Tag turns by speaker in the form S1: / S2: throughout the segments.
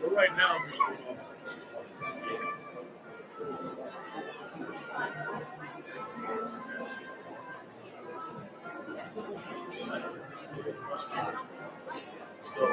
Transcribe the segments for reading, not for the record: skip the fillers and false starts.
S1: But right now, Mr. So,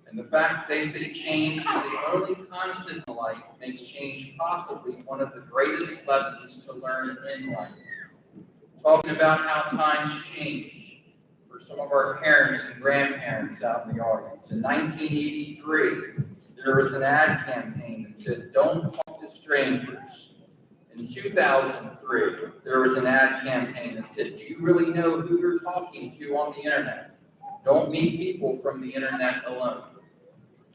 S2: And the fact that they say change is the only constant in life makes change possibly one of the greatest lessons to learn in life. Talking about how times change for some of our parents and grandparents out in the audience. In 1983, there was an ad campaign that said, "Don't talk to strangers." In 2003, there was an ad campaign that said, "Do you really know who you're talking to on the internet? Don't meet people from the internet alone."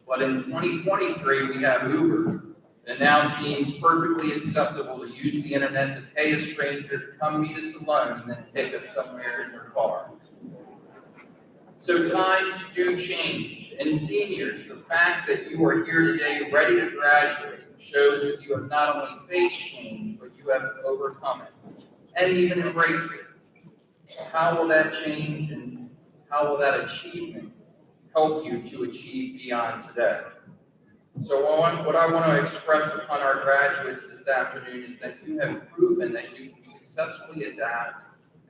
S2: But in 2023, we have Uber. It now seems perfectly acceptable to use the internet to pay a stranger to come meet us alone and then take us somewhere in their car. So times do change. And seniors, the fact that you are here today ready to graduate shows that you have not only faced change, but you have overcome it and even embraced it. How will that change and how will that achievement help you to achieve beyond today? So what I want to express upon our graduates this afternoon is that you have proven that you can successfully adapt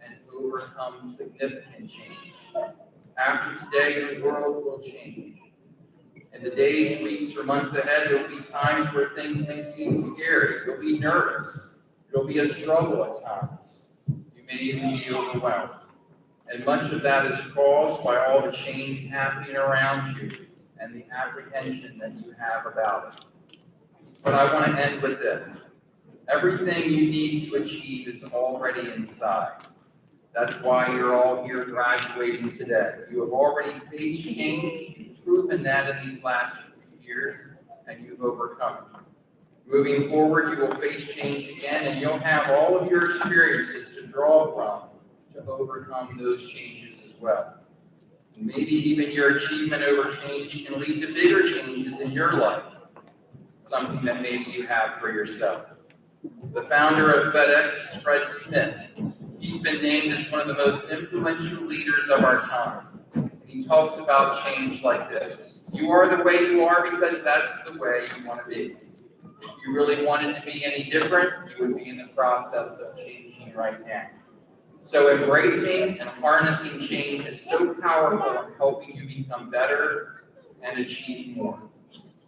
S2: and overcome significant change. After today, the world will change. In the days, weeks, or months ahead, there will be times where things may seem scary. You'll be nervous. It'll be a struggle at times. You may even be overwhelmed. And much of that is caused by all the change happening around you and the apprehension that you have about it. But I want to end with this. Everything you need to achieve is already inside. That's why you're all here graduating today. You have already faced change. You've proven that in these last few years, and you've overcome it. Moving forward, you will face change again, and you'll have all of your experiences to draw from to overcome those changes as well. And maybe even your achievement over change can lead to bigger changes in your life, something that maybe you have for yourself. The founder of FedEx, Fred Smith, he's been named as one of the most influential leaders of our time. And he talks about change like this. You are the way you are because that's the way you want to be. If you really wanted to be any different, you would be in the process of changing right now. So embracing and harnessing change is so powerful in helping you become better and achieve more.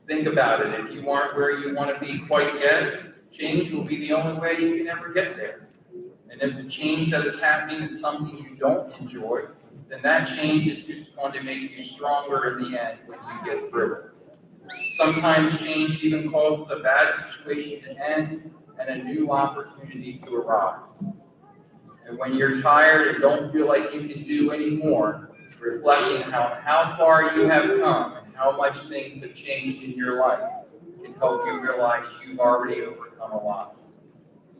S2: Think about it. If you aren't where you want to be quite yet, change will be the only way you can ever get there. And if the change that is happening is something you don't enjoy, then that change is just going to make you stronger in the end when you get through it. Sometimes change even causes a bad situation to end and a new opportunity to arise. And when you're tired and don't feel like you can do any more, reflecting how far you have come and how much things have changed in your life can help you realize you've already overcome a lot.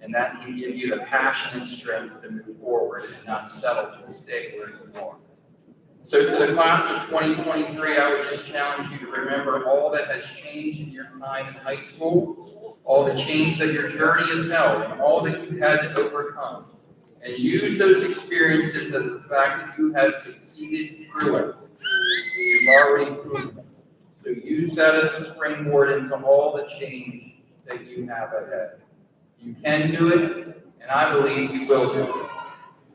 S2: And that can give you the passion and strength to move forward and not settle to stay where you are. So to the class of 2023, I would just challenge you to remember all that has changed in your time in high school, all the change that your journey has held, and all that you had to overcome. And use those experiences as the fact that you have succeeded through it. You've already proven. So use that as a springboard into all the change that you have ahead. You can do it, and I believe you will do it.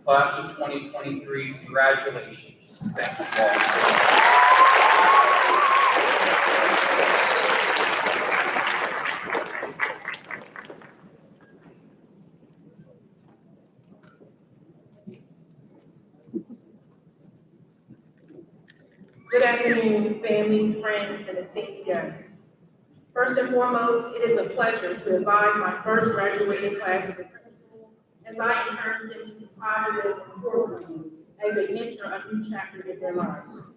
S2: Class of 2023, congratulations. Thank you all.
S3: afternoon, families, friends, and esteemed guests. First and foremost, it is a pleasure to advise my first graduating class as a principal, as I encourage them to be positive and forward-looking as they enter a new chapter in their lives.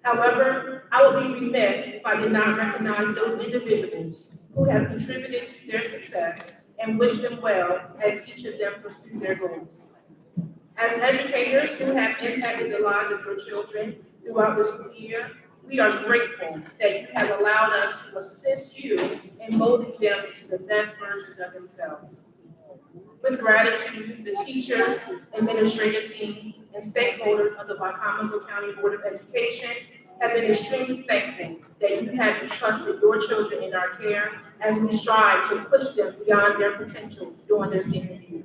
S3: However, I would be remiss if I did not recognize those individuals who have contributed to their success and wish them well as each of them pursue their goals. As educators who have impacted the lives of your children throughout the school year, we are grateful that you have allowed us to assist you in molding them into the best versions of themselves. With gratitude, the teachers, administrative team, and stakeholders of the Wicomico County Board of Education have been extremely thankful that you have entrusted your children in our care as we strive to push them beyond their potential during their senior year.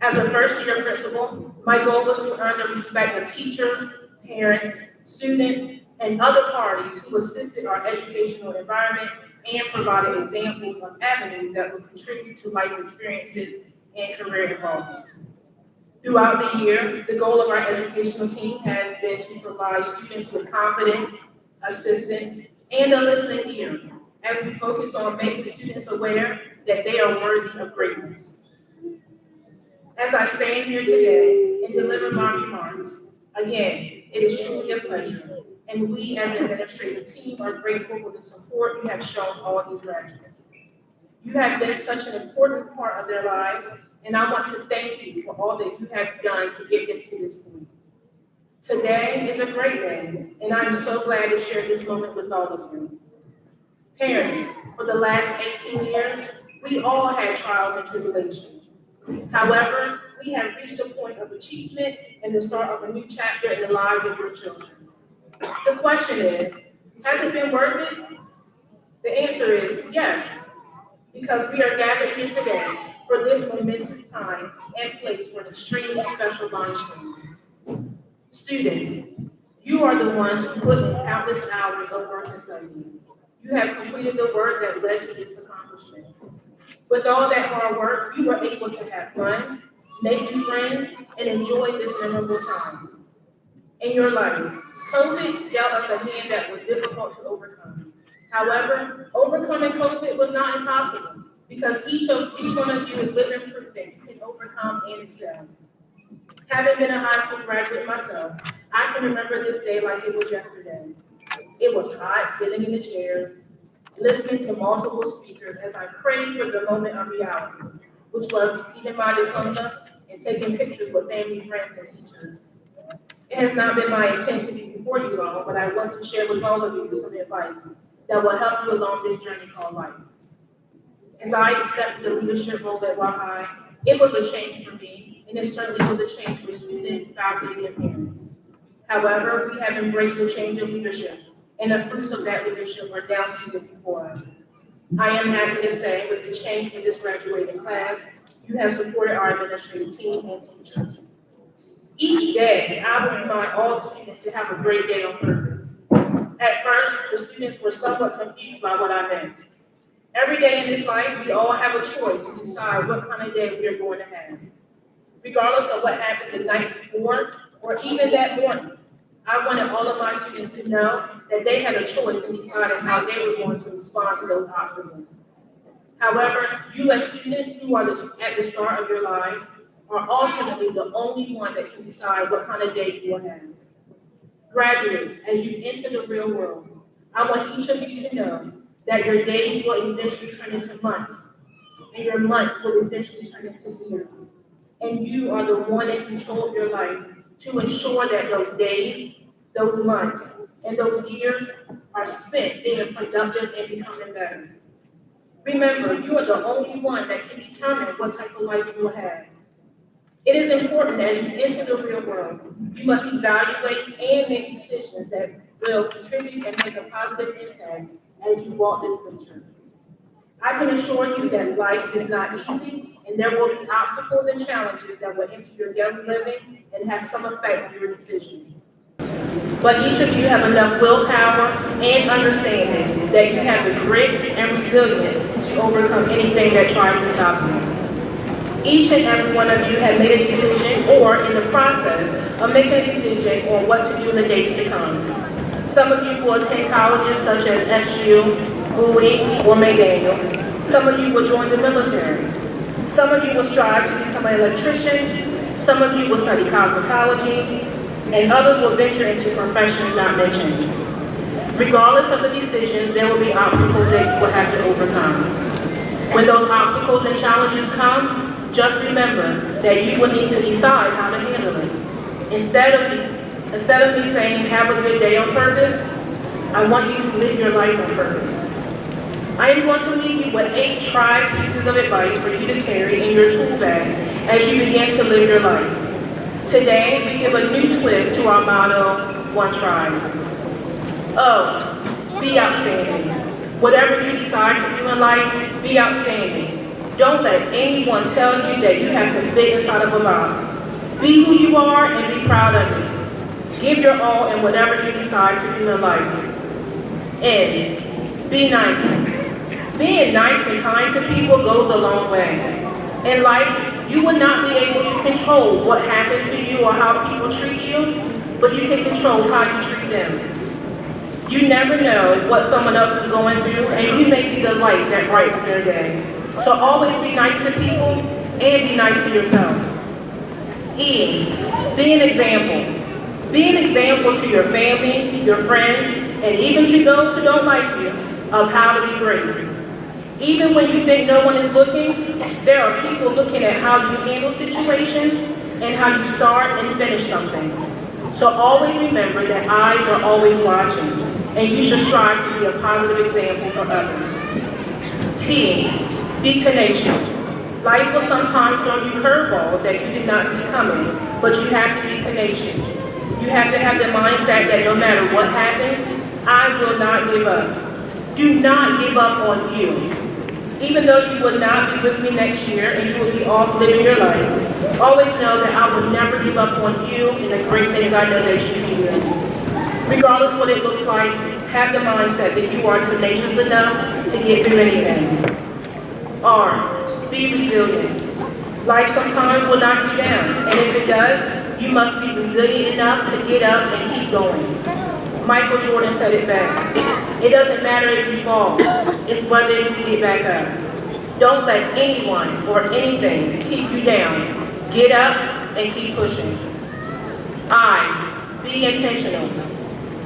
S3: As a first-year principal, my goal was to earn the respect of teachers, parents, students, and other parties who assisted our educational environment and provided examples of avenues that would contribute to life experiences and career involvement. Throughout the year, the goal of our educational team has been to provide students with confidence, assistance, and a listening ear as we focus on making students aware that they are worthy of greatness. As I stand here today and deliver my remarks, again, it is truly a pleasure, and we as an administrative team are grateful for the support you have shown all these graduates. You have been such an important part of their lives, and I want to thank you for all that you have done to get them to this point. Today is a great day, and I am so glad to share this moment with all of you. Parents, for the last 18 years, we all had trials and tribulations. However, we have reached a point of achievement and the start of a new chapter in the lives of your children. The question is, has it been worth it? The answer is yes, because we are gathered here today for this momentous time and place for an extremely special milestone. Students, you are the ones who put in countless hours of work and studying. You have completed the work that led to this accomplishment. With all that hard work, you were able to have fun, make new friends, and enjoy this memorable time. In your life, COVID dealt us a hand that was difficult to overcome. However, overcoming COVID was not impossible because each one of you is living proof that you can overcome and excel. Having been a high school graduate myself, I can remember this day like it was yesterday. It was hot, sitting in the chairs, listening to multiple speakers as I prayed for the moment of reality, which was receiving my diploma and taking pictures with family, friends, and teachers. It has not been my intent to be before you long, but I want to share with all of you some advice that will help you along this journey called life. As I accepted the leadership role at High, it was a change for me, and it certainly was a change for students, faculty, and parents. However, we have embraced a change of leadership, and the fruits of that leadership are now seated before us. I am happy to say, with the change in this graduating class, you have supported our administrative team and teachers. Each day, I will remind all the students to have a great day on purpose. At first, the students were somewhat confused by what I meant. Every day in this life, we all have a choice to decide what kind of day we are going to have. Regardless of what happened the night before, or even that morning, I wanted all of my students to know that they had a choice in deciding how they were going to respond to those obstacles. However, you as students who are at the start of your lives are ultimately the only one that can decide what kind of day you will have. Graduates, as you enter the real world, I want each of you to know that your days will eventually turn into months, and your months will eventually turn into years. And you are the one in control of your life to ensure that those days, those months, and those years are spent being productive and becoming better. Remember, you are the only one that can determine what type of life you will have. It is important as you enter the real world, you must evaluate and make decisions that will contribute and make a positive impact as you walk this venture. I can assure you that life is not easy, and there will be obstacles and challenges that will enter your daily living and have some effect on your decisions. But each of you have enough willpower and understanding that you have the grit and resilience to overcome anything that tries to stop you. Each and every one of you have made a decision or in the process of making a decision on what to do in the days to come. Some of you will attend colleges such as SU, Bowie, or McDaniel. Some of you will join the military. Some of you will strive to become an electrician. Some of you will study cosmetology, and others will venture into professions not mentioned. Regardless of the decisions, there will be obstacles that you will have to overcome. When those obstacles and challenges come, just remember that you will need to decide how to handle it. Instead of me saying, have a good day on purpose, I want you to live your life on purpose. I am going to leave you with 8 tried pieces of advice for you to carry in your tool bag as you begin to live your life. Today, we give a new twist to our motto, OneTribe. Oh, be outstanding. Whatever you decide to do in life, be outstanding. Don't let anyone tell you that you have to fit inside of a box. Be who you are and be proud of it. Give your all in whatever you decide to do in life. And be nice. Being nice and kind to people goes a long way. In life, you will not be able to control what happens to you or how people treat you, but you can control how you treat them. You never know what someone else is going through, and you may be the light that brightens their day. So always be nice to people and be nice to yourself. E, be an example. Be an example to your family, your friends, and even to those who don't like you of how to be great. Even when you think no one is looking, there are people looking at how you handle situations and how you start and finish something. So always remember that eyes are always watching, and you should strive to be a positive example for others. T, be tenacious. Life will sometimes throw you curveballs that you did not see coming, but you have to be tenacious. You have to have the mindset that no matter what happens, I will not give up. Do not give up on you. Even though you will not be with me next year and you will be off living your life, always know that I will never give up on you and the great things I know that you can do. Regardless what it looks like, have the mindset that you are tenacious enough to get through anything. R, be resilient. Life sometimes will knock you down, and if it does, you must be resilient enough to get up and keep going. Michael Jordan said it best. It doesn't matter if you fall, it's whether you get back up. Don't let anyone or anything keep you down. Get up and keep pushing. I, be intentional.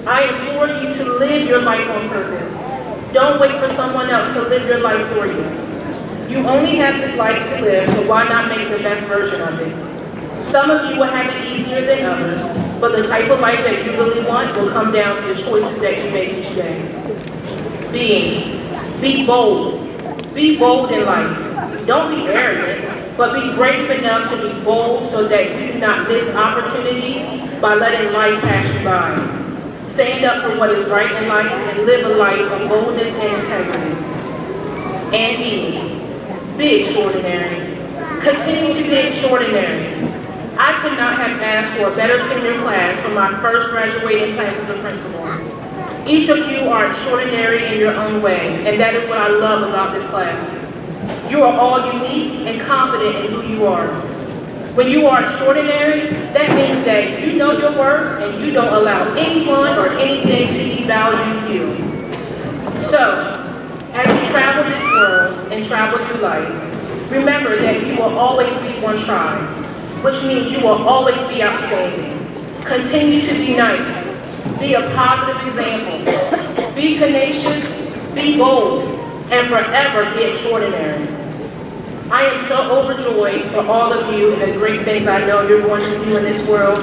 S3: I implore you to live your life on purpose. Don't wait for someone else to live your life for you. You only have this life to live, so why not make the best version of it? Some of you will have it easier than others, but the type of life that you really want will come down to the choices that you make each day. Be bold. Be bold in life. Don't be arrogant, but be brave enough to be bold so that you do not miss opportunities by letting life pass you by. Stand up for what is right in life and live a life of boldness and integrity. And be extraordinary. Continue to be extraordinary. I could not have asked for a better senior class for my first graduating class as a principal. Each of you are extraordinary in your own way, and that is what I love about this class. You are all unique and confident in who you are. When you are extraordinary, that means that you know your worth and you don't allow anyone or anything to devalue you. So, as you travel this world and travel through life, remember that you will always be OneTribe, which means you will always be outstanding. Continue to be nice. Be a positive example. Be tenacious, be bold, and forever be extraordinary. I am so overjoyed for all of you and the great things I know you're going to do in this world.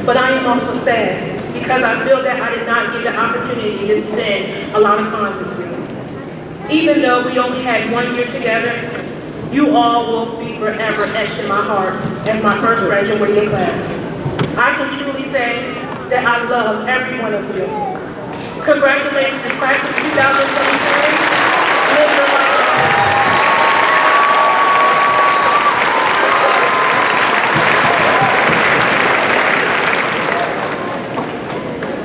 S3: But I am also sad because I feel that I did not get the opportunity to spend a lot of time with you. Even though we only had 1 year together, you all will be forever etched in my heart as my first graduating class. I can truly say that I love every one of you. Congratulations, class of 2023. Live your life.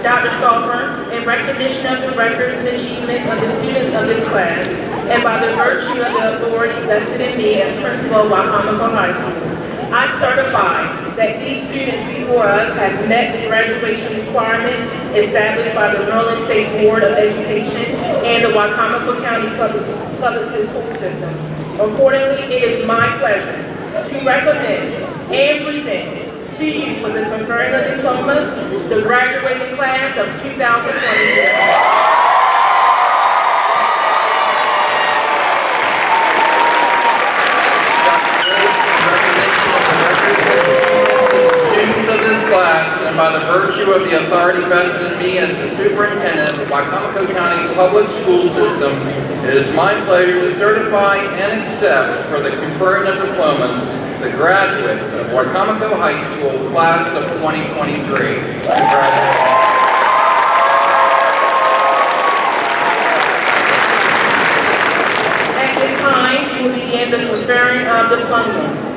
S3: Dr. Stauffer, in recognition of the records and achievements of the students of this class, and by the virtue of the authority vested in me as principal of Wicomico High School, I certify that these students before us have met the graduation requirements established by the Maryland State Board of Education and the Wicomico County Public School System. Accordingly, it is my pleasure to recommend and present to you for the conferring of diplomas, the graduating class of 2020.
S2: Of this class, and by the virtue of the authority vested in me as the superintendent of the Wicomico County Public School System, it is my pleasure to certify and accept for the conferring of diplomas the graduates of Wicomico High School class of 2023. Congratulations.
S3: At this time, we will begin the conferring of diplomas.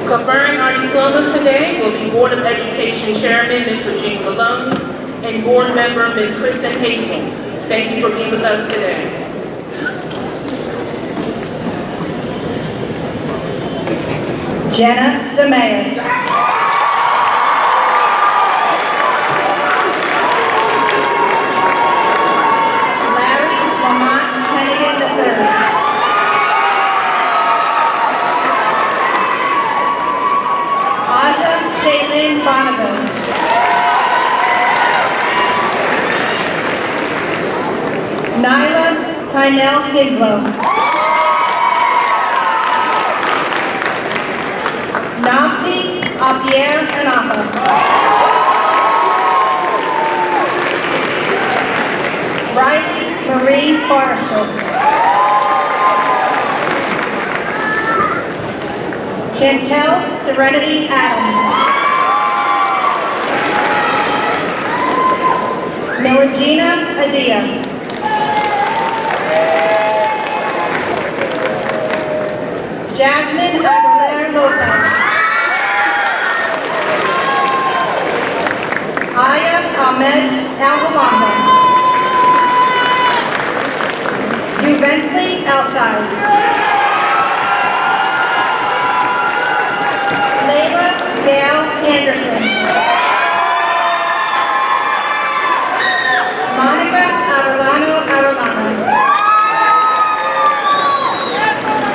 S3: Conferring our diplomas today will be Board of Education Chairman, Mr. Gene Malone, and Board Member, Ms. Kristen Hazel. Thank you for being with us today.
S4: Jenna DeMays. Nyla Tynell Hinslow. Nafti Apier Anapa. Riley Marie Forrester. Chantel Serenity Adams. Melagina Adia. Jasmine Aguilera Lopez. Aya Ahmed Alhamanda. Juventus outside. Layla Gail Anderson. Monica Arellano.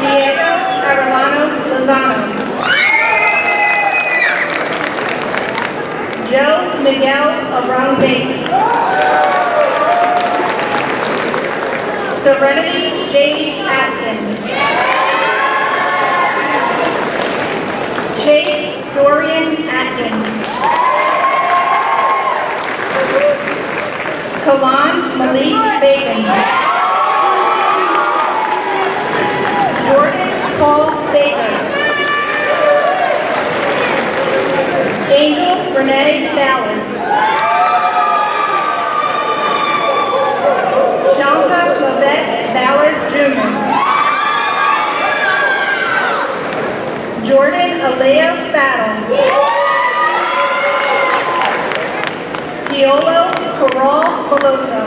S4: Diego Arellano Lozano. Joe Miguel Aronde. Serenity Jade Askins. Chase Dorian Atkins. Kalan Malik Bacon. Jordan Paul Baker. Angel Renee Ballard. Shanta Lavette Ballard Jr. Jordan Alea Battle. Piolo Corral Veloso.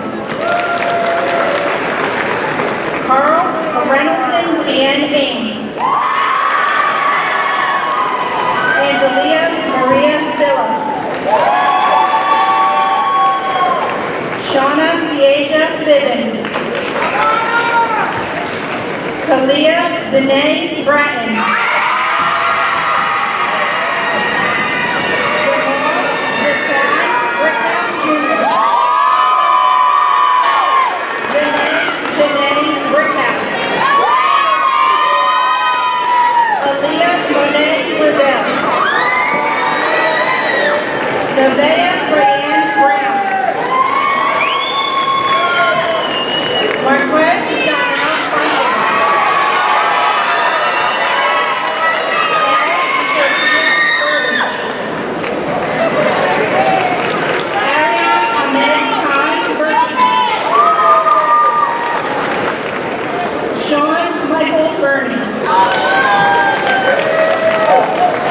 S4: Carl Reynoldsson Van Ain. Angelia Maria Phillips. Shauna Pieja Bivens. Kalia Danae Bratton. Nevaeh Brianne Brown. Marquez Donnell Franklin. Ariel Ahmed Khan Burton. Sean Michael Burney.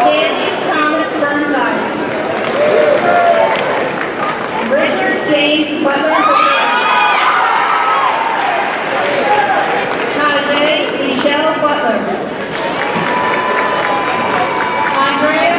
S4: Candy Thomas Burnside. Richard James Butler. Tajay Michelle Butler. Andrea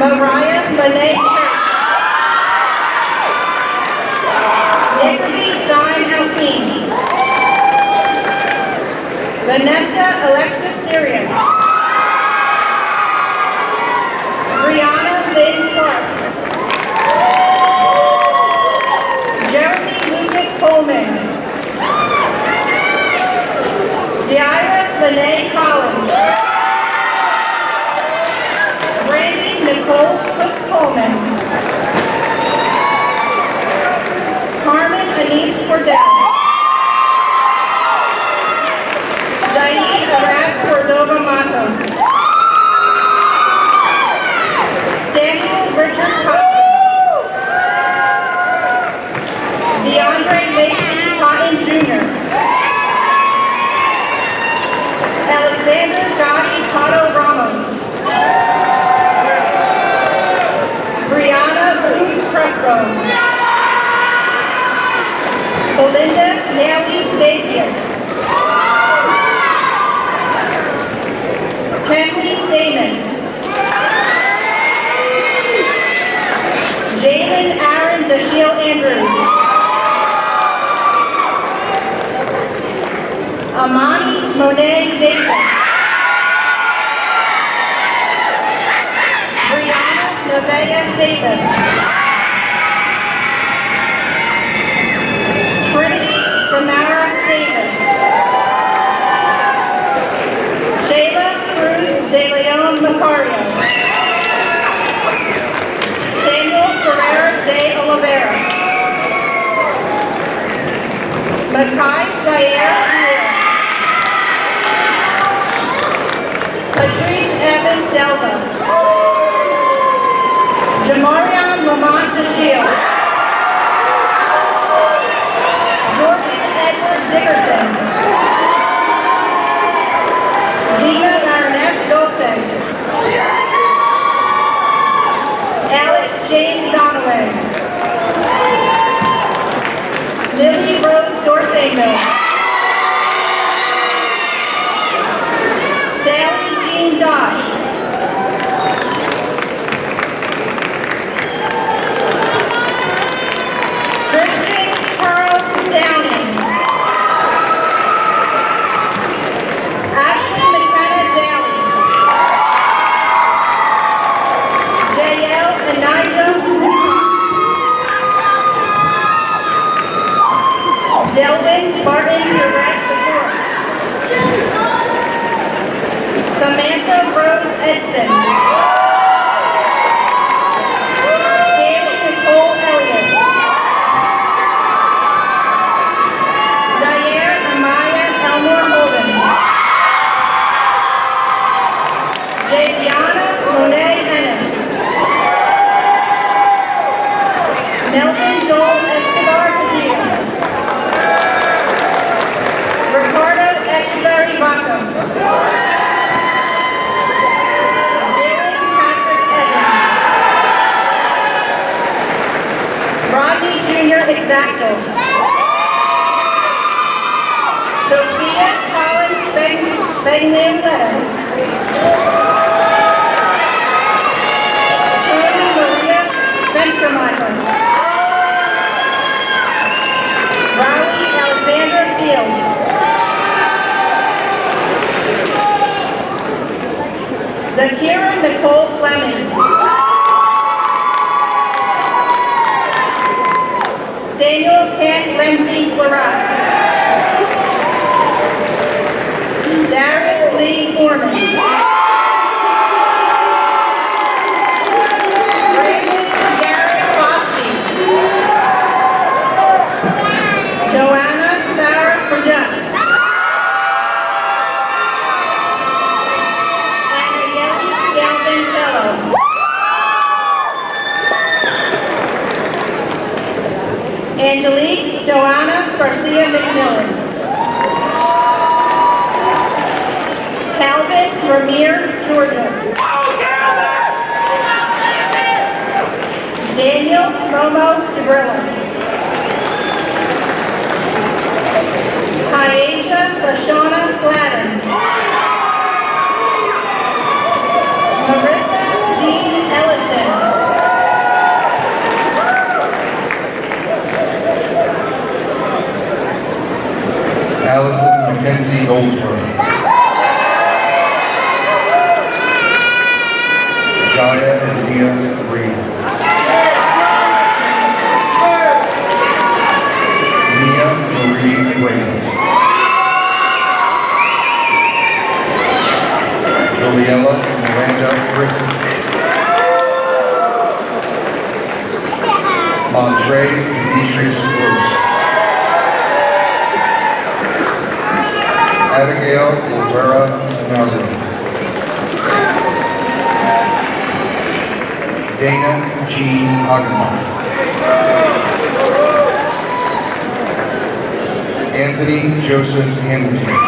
S4: Mariah Lene Church. Nickerby Sign Alcine. Vanessa Alexis Sirius. Brianna Lynn Clark. Jeremy Lucas Coleman. Deira Lene Collins. Brandy Nicole Cook Coleman. Carmen Anise Cordell. Zaid Arab Cordova Matos. Samuel Richard Costa. DeAndre Mason Cotton Jr. Alexander Gotti Cotto Ramos. Brianna Cruz Crespo. Belinda Nelly Dacius. Henry Davis. Jalen Aaron Dashiell Andrews. Amani Monet Davis. Brianna Nevaeh Davis. Trinity Tamara Davis. Shayla Cruz De Leon Macario. Samuel Ferreira de Oliveira. Makai Zaire Hill. Patrice Evans Delva. Jamarion Lamont DeShields. Jordan Edward Dickerson. Dina Baroness Dulce. Alex James Donaway. Lily Rose Dorsey-Mill. Sally Jean Dosh. Christian Charles Downing. Ashley McKenna Daly. JL Anija Wuhan. Delvin Barton Durant IV. Samantha Rose Edson. Haley Nicole Elliott. Zaire Amaya Elmore Holden. Javiana Monet Ennis. Melvin Joel Escobar Padilla. Ricardo Echeverry Vaca. Darren Patrick Evans. Rodney Jr. Exacto. Sophia Collins Begnamletta. Tony Maria Fenstermeyer. Riley Alexander Fields. Zakira Nicole Fleming. Samuel Kent Lindsay Florat. Darius Lee Foreman. Brandon Garrett Fossey. Joanna Farah Product. Anna Yelly Galvin Tello. Angelique Joanna Garcia McMillan. Calvin Ramir Georgia. Daniel Momo DeBrilla. Kyasia Lashana Gladden. Marissa Jean Ellison.
S5: Mackenzie Goldsworth. Jaya Adia Reed. Mia Marie Reynolds. Juliella Miranda Griffin. Montre Demetrius Bruce. Abigail Rivera Naru. Dana Jean Hageman. Anthony Joseph Hamilton.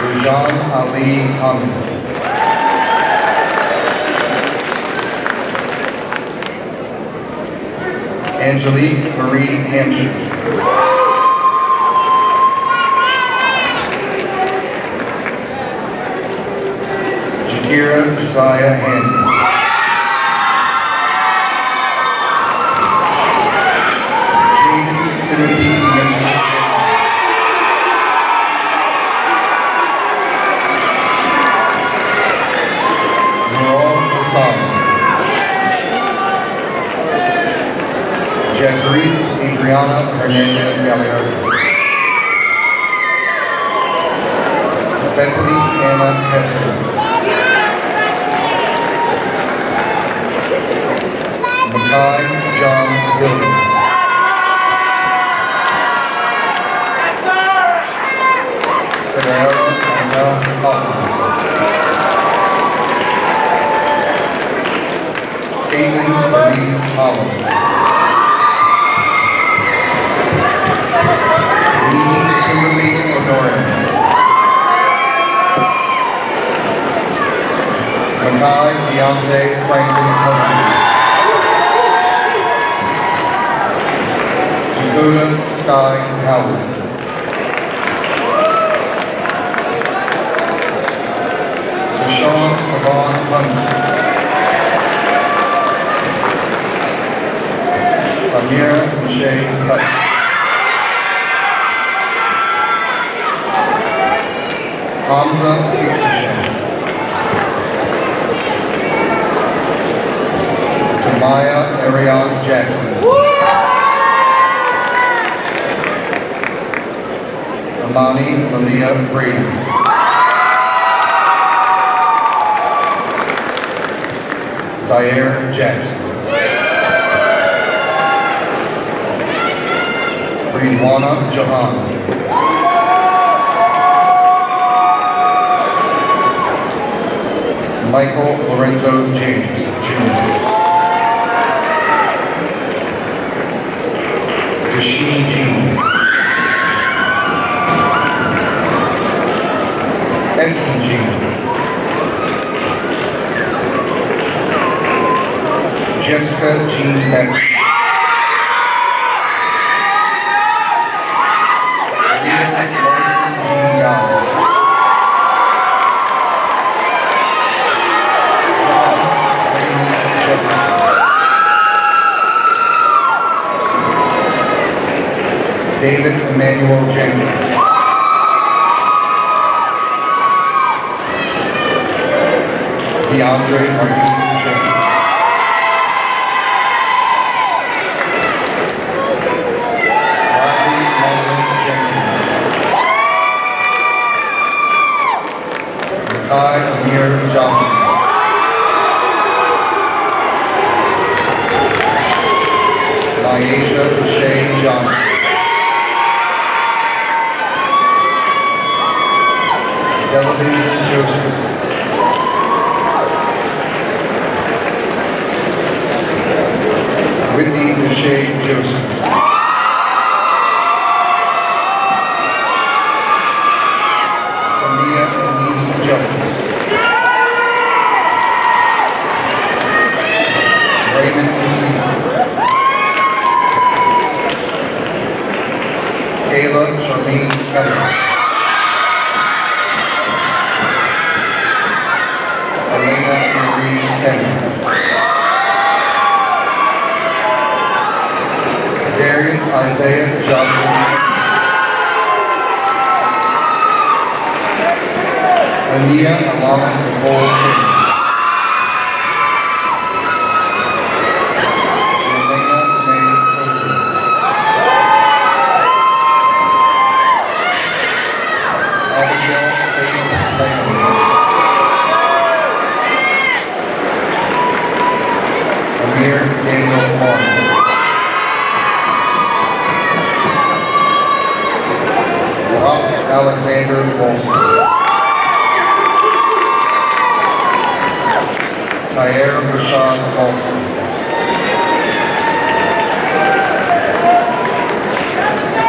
S5: Rajan Ali Hamid. Angelique Marie Hampshire. Jakira Josiah Handy. Jaden Timothy Mason. Noel Hassan. Jezreel Adriana Hernandez Gallardo. Bethany Anna Hester. Makai John Gilbert. Sarah Anna Hoffman. Caitlin Louise Holland. Kimberly Honoran. Makai Deontay Franklin Cohen. Dakota Sky Howard. Deshaun Yvonne Hunter. Amira Michelle Hutch. Hamza Iktishan. Tamaya Ariane Jackson. Amani Malia Brady. Zaire Jackson. Ridwana Jahan. Michael Lorenzo James, Jr. Jashini Jean. Edson Jean. Jessica Jean Beck. Larson Jean Giles. David Emmanuel Jenkins. DeAndre Marquise Jenkins. Riley Mullen Jenkins. Makai Amir Johnson. Nyasia Shay Johnson. Delavise Joseph. Whitney Michelle Joseph. Tamia Elise Justice. Raymond Caesar. Kayla Charlene Kelly. Elena Marie Henry. Darius Isaiah Johnson. Ania Alma Nicole King. Elena Renee Coker. Abigail Faith Lamb. Amir Daniel Barnes. Rob Alexander Wilson. Tyre Rashad Wilson.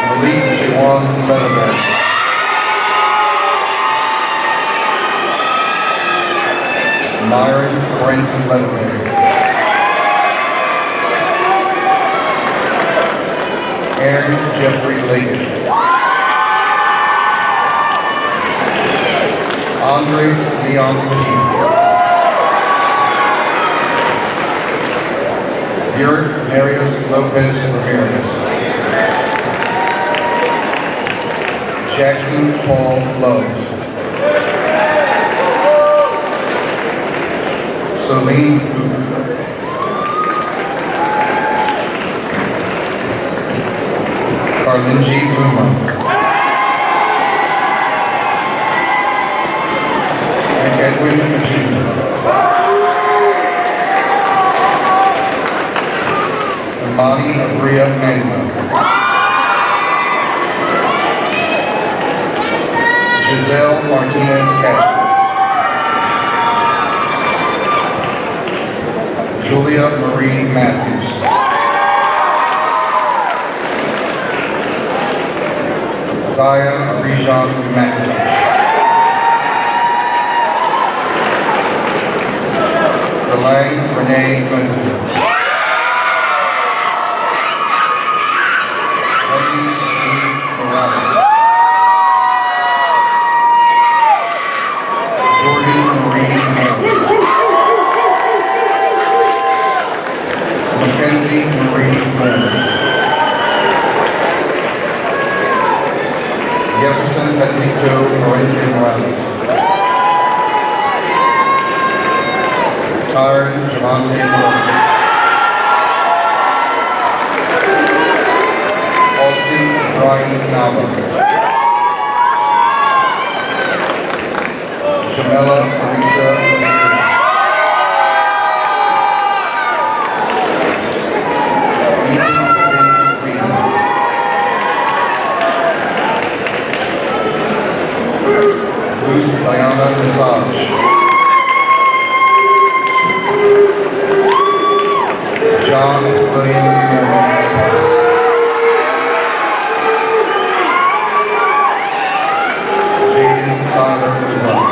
S5: Malik Jawan Leatherman. Myron Brent Leatherman. Aaron Jeffrey Layton. Andres Leon Lee. Yurick Marios Lopez Ramirez. Jackson Paul Love. Celine Luke. Carlinji Luma. Edwin Majid. Amani Abria Manuel. Giselle Martinez Castro. Julia Marie Matthews. Zaya Arijan McIntosh. Delang Renee Messenger. Wendy E. Morales. Jordan Marie Moore. Mackenzie Marie Moore. Jefferson Enrico Morente Morales. Tyron Javante Morales. Austin Brian Nava. Jamela Teresa Mesquita. Ethan Ben Green. Luce Diana Visage. John William Moore. Jaden Tyler Rudolph.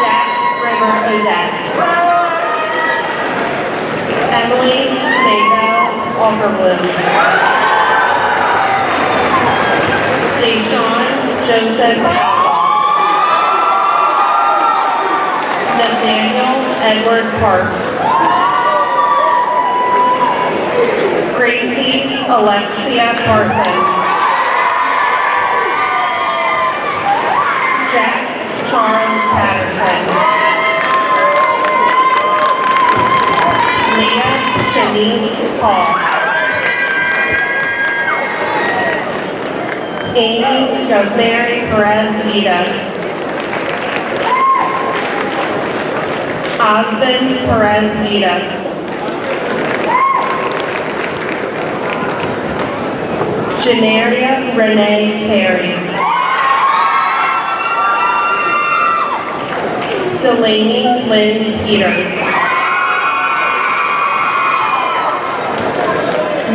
S4: Jack River Odette. Emily Mako Offerbloom. Deshaun Joseph Outlaw. Nathaniel Edward Parks. Gracie Alexia Parsons. Jack Charles Patterson. Leah Shanice Hall. Amy Rosemary Perez Vitas. Osmond Perez Vitas. Janaria Renee Perry. Delaney Lynn Peters.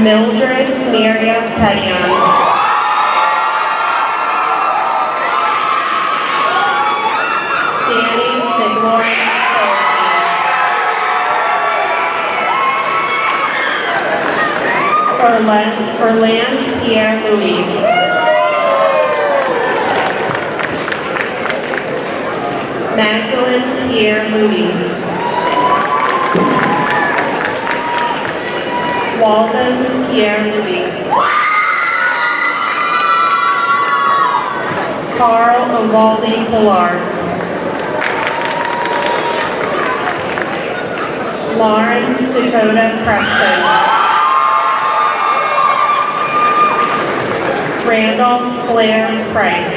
S4: Mildred Maria Petion. Danny McLaurin Orland Pierre Louis. Magdalene Pierre Louis. Walden's Pierre-Louis. Carl Uvalde Pilar. Lauren Dakota Preston. Randolph Blair Price.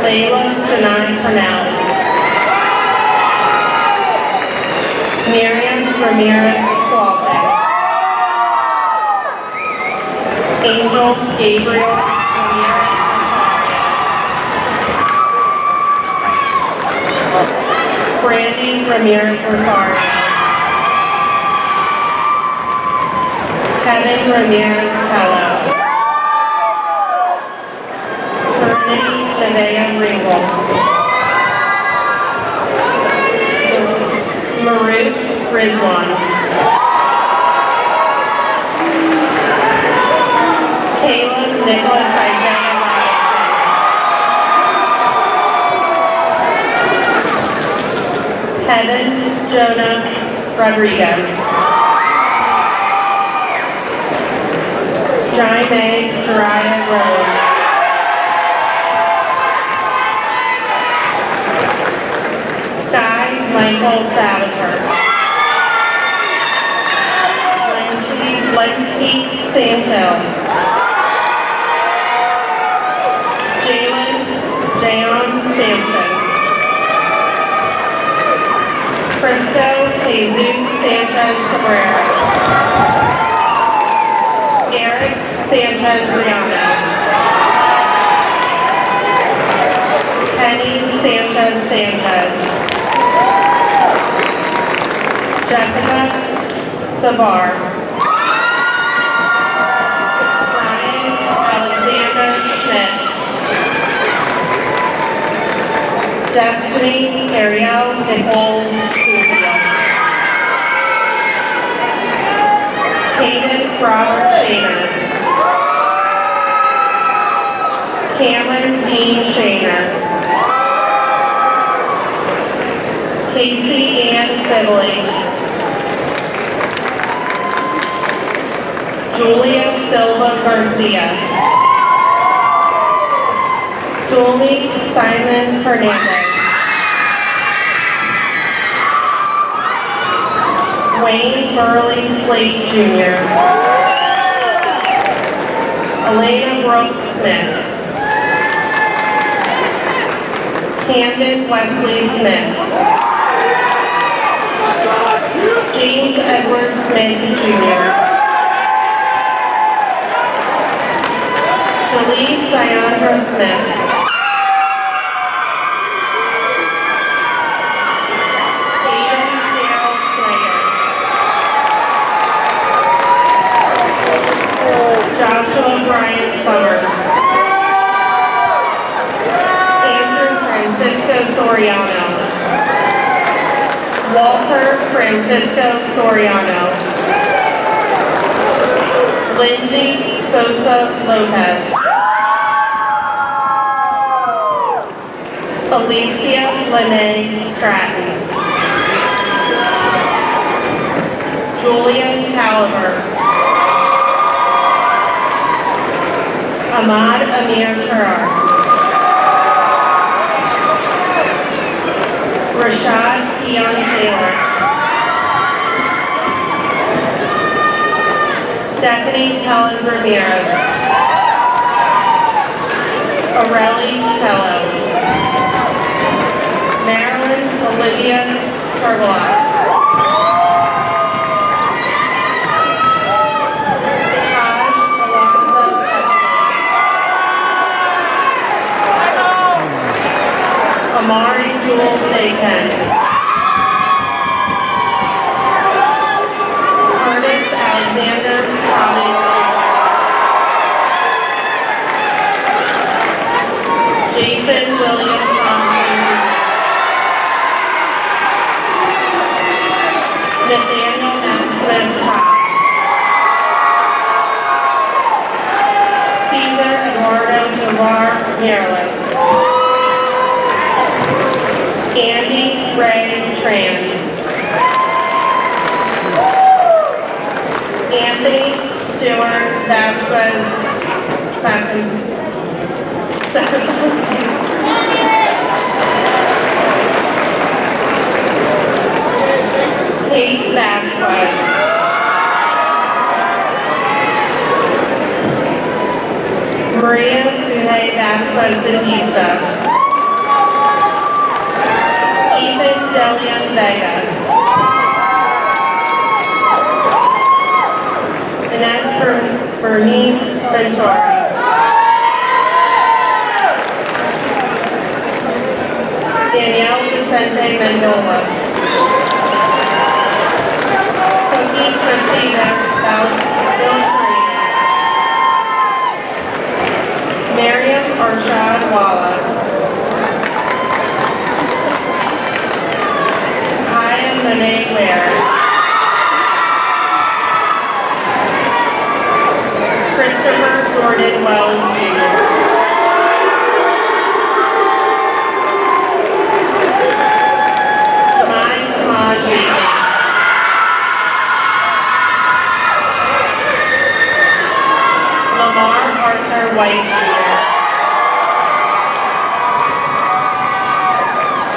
S4: Layla Janai Cornell. Miriam Ramirez Cuauhte. Angel Gabriel Ramirez Rosario. Brandy Ramirez Rosario. Kevin Ramirez Tello. Serenity Nevaeh Ringel. Maruk Rizwan. Caleb Nicholas Isaiah Robinson. Kevin Jonah Rodriguez. Jaime Jariah Rose. Sky Michael Salvatore. Lensky Santel. Jalen Jayon Sampson. Cristo Jesus Sanchez Cabrera. Eric Sanchez Riano. Penny Sanchez Sanchez. Jessica Savar. Brian Alexander Schmidt. Destiny Ariel Nicole Schofield. Hayden Robert Shaner. Cameron Dean Shaner. Casey Ann Sibley. Julia Silva Garcia. Zulmi Simon Hernandez. Wayne Burley Slate Jr. Elena Brooke Smith. Camden Wesley Smith. James Edward Smith Jr. Jolie Syandra Smith. Aiden Darrell Snyder. Joshua Brian Summers. Andrew Francisco Soriano. Walter Francisco Soriano. Lindsay Sosa Lopez. Alicia Lene Stratton. Julia Taliber. Ahmad Amir Turar. Rashad Keon Taylor. Stephanie Tellez Ramirez. Aurelie Tello. Marilyn Olivia Turgelot. Taj Alonzo Tesla. Amari Jewel Bacon. Curtis Alexander Thomas. Jason William Thompson. Nathaniel Maximus Top. Cesar Eduardo Tovar Miralles. Andy Ray Tran. Anthony Stewart Vasquez, second. Kate Vasquez. Maria Suhe Vasquez Batista. Ethan Delian Vega. Inez Bernice Ventura. Danielle Vicente Mendola. Cookie Christina Villafrina. Miriam Arshad Walla. Aya Monet Ware. Christopher Jordan Wells Jr. Jamai Samaj Weekend. Lamar Arthur White Jr.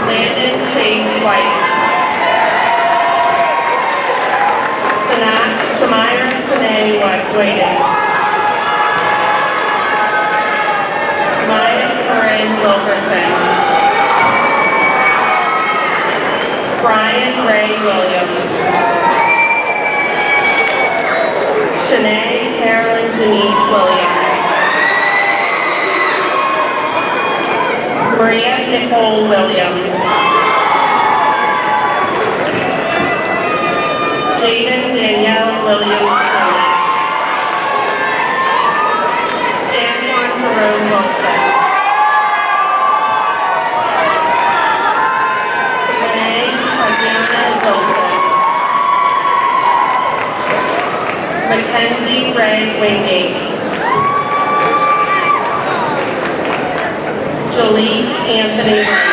S4: Landon Chase White. Samira Sine Whiting. Maya Corinne Wilkerson. Brian Ray Williams. Shanae Carolyn Denise Williams. Maria Nicole Williams. Jaden Danielle Williams Cooley. Antoine Jerome Wilson. Renee Tatiana Wilson. Mackenzie Ray Wingate. Jolie Anthony Ray.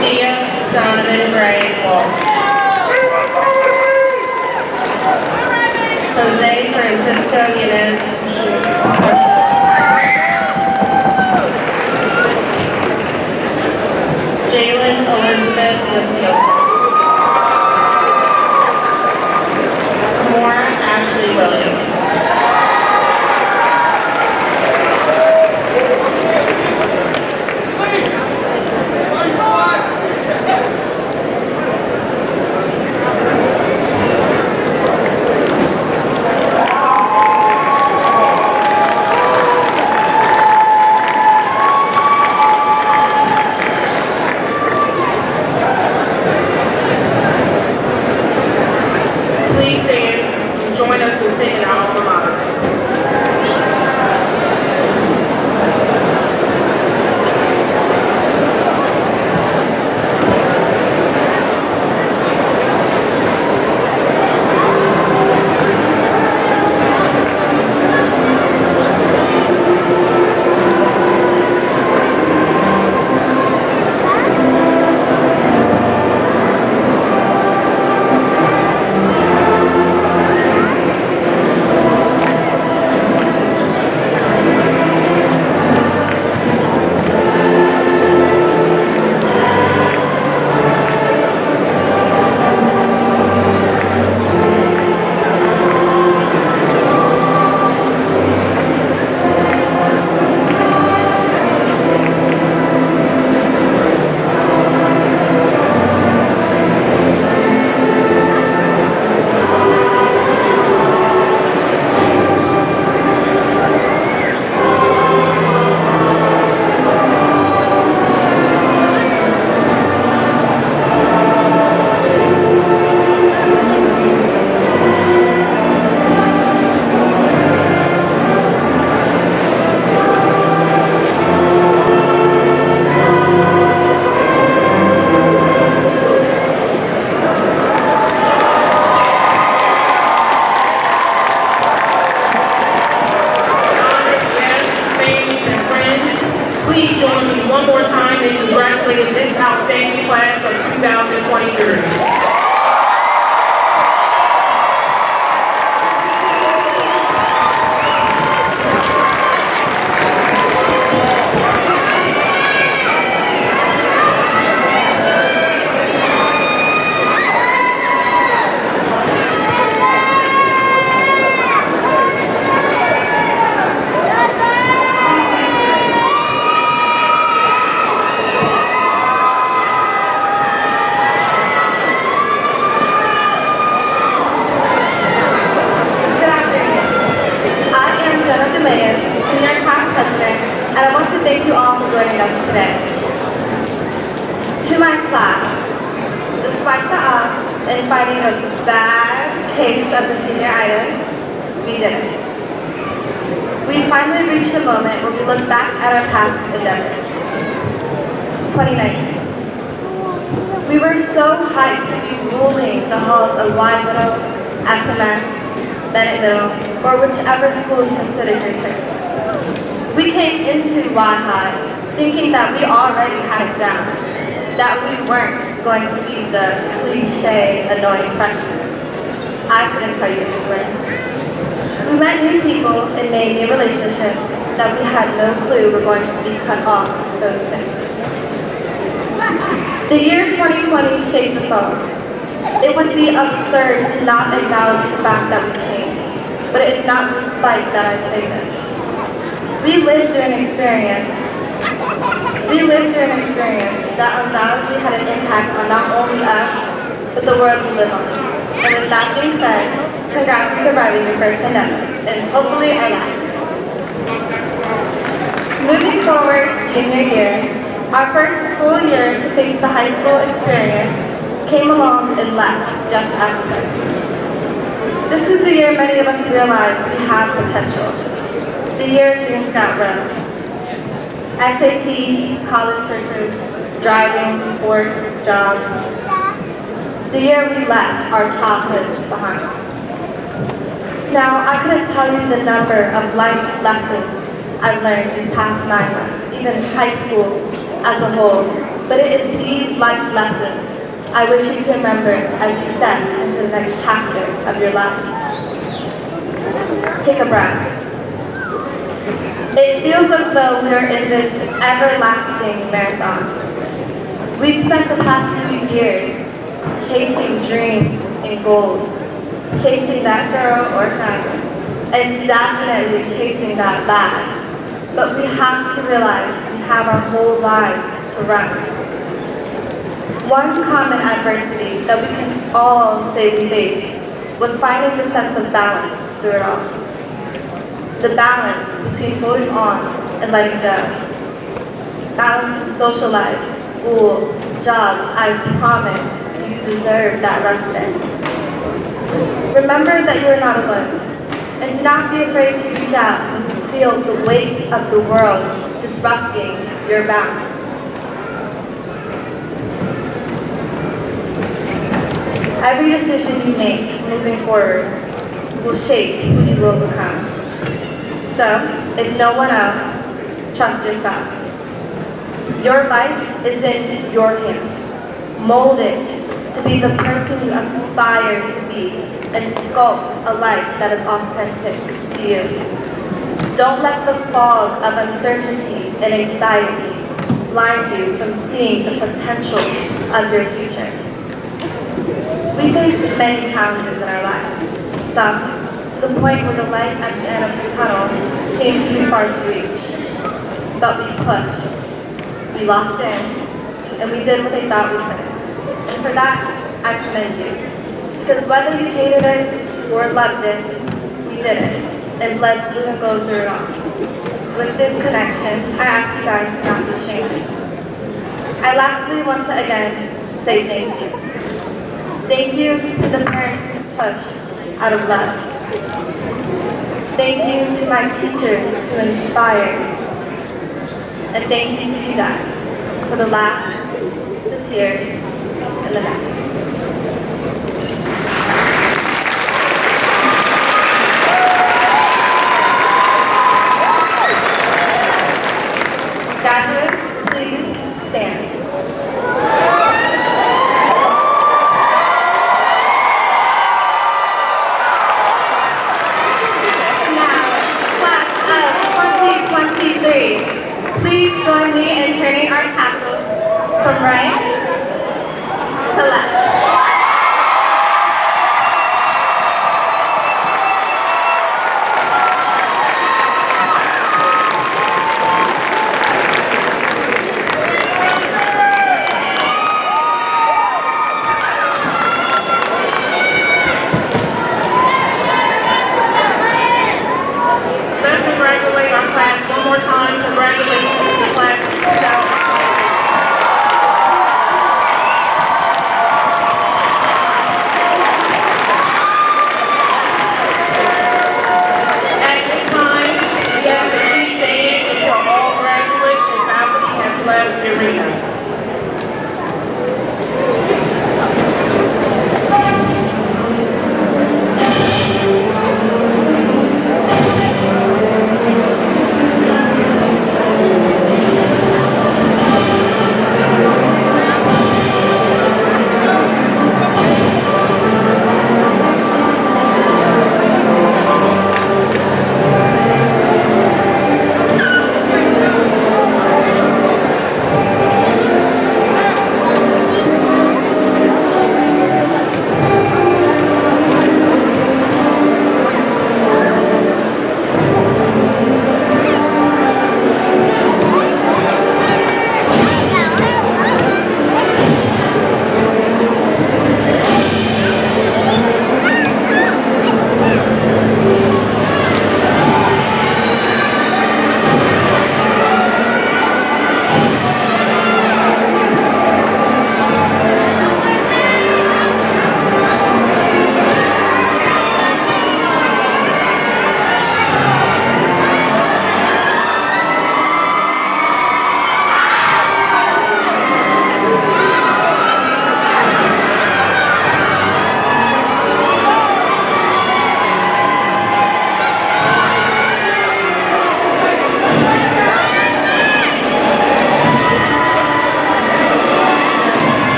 S4: Thea Donovan Gray Wolf. Jose Francisco Yanez Jalen Elizabeth Nasiotis. Kamora Ashley Williams.
S3: Please stand and join us in singing our alma mater. Please join me one more time in congratulating this outstanding class of 2023.
S6: thank you all for joining us today. To my class, despite the odds and fighting a bad case of the senior items, we did it. We finally reached a moment where we look back at our past endeavors. 2019. We were so hyped to be ruling the halls of Wicomico, SMS, Bennett Middle, or whichever school you considered your turn. We came into Y-High thinking that we already had it down, that we weren't going to be the cliche, annoying freshmen. I couldn't tell you if we were. We met new people and made new relationships that we had no clue were going to be cut off so soon. The year 2020 shaped us all. It would be absurd to not acknowledge the fact that we changed, but it is not with spite that I say this. We lived through an experience that undoubtedly had an impact on not only us, but the world we live on. And with that being said, congrats on surviving your first pandemic, and hopefully our last. Moving forward, junior year, our first full year to face the high school experience came along and left just as quick. This is the year many of us realized we have potential. The year things got rough. SAT, college searches, driving, sports, jobs. The year we left our childhood behind. Now, I couldn't tell you the number of life lessons I've learned these past 9 months, even high school as a whole, but it is these life lessons I wish you to remember as you step into the next chapter of your life. Take a breath. It feels as though we are in this everlasting marathon. We've spent the past few years chasing dreams and goals, chasing that girl or guy, and definitely chasing that bag. But we have to realize we have our whole lives to run. One common adversity that we can all say we face was finding the sense of balance through it all. The balance between holding on and letting go. Balance in social life, school, jobs. I promise you deserve that rest day. Remember that you are not alone, and do not be afraid to reach out when you feel the weight of the world disrupting your balance. Every decision you make moving forward will shape who you will become. So, if no one else, trust yourself. Your life is in your hands. Mold it to be the person you aspire to be and sculpt a life that is authentic to you. Don't let the fog of uncertainty and anxiety blind you from seeing the potential of your future. We face many challenges in our lives, some to the point where the light at the end of the tunnel seemed too far to reach. But we pushed, we locked in, and we did what they thought we couldn't. And for that, I commend you. Because whether you hated it or loved it, we did it, and bled blue and gold through it all. With this connection, I ask you guys to not be ashamed. I lastly want to again say thank you. Thank you to the parents who pushed out of love. Thank you to my teachers who inspired. And thank you to you guys for the laughs, the tears, and the memories. Graduates, please stand. Please join me in turning our tassels from right to left.